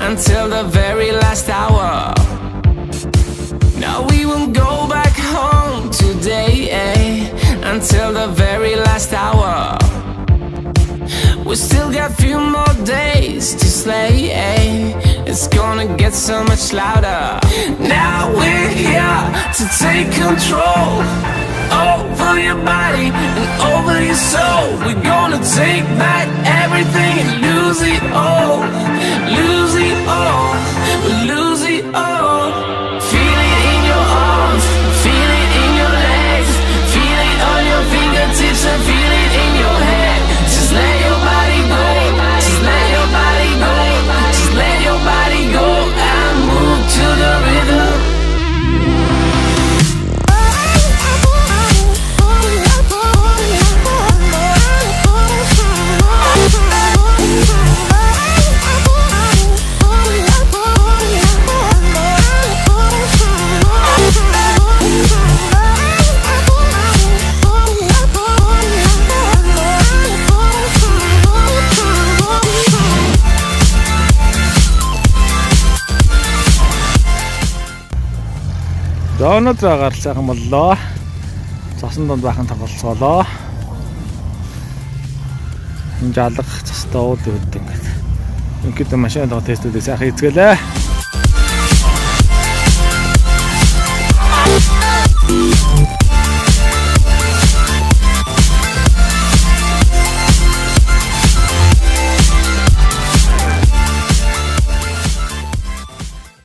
until the very last hour. Now we won't go back home today, until the very last hour. We still got few more days to slay, it's gonna get so much louder. Now we're here to take control over your body and over your soul. We're gonna take back everything and lose it all. Lose it all, lose it all. Feel it in your arms, feel it in your legs, feel it on your fingertips and feel it in your head. Just let your body go, just let your body go, just let your body go and move to the rhythm. Өнөөдөр агаар сайхан боллоо. Цасан донд бахан тоглолцоолоо. Энэ жалга цастаа уул өвд ингээд. Ингээд машин доо тестүүдээ сайхан хийцгээлээ.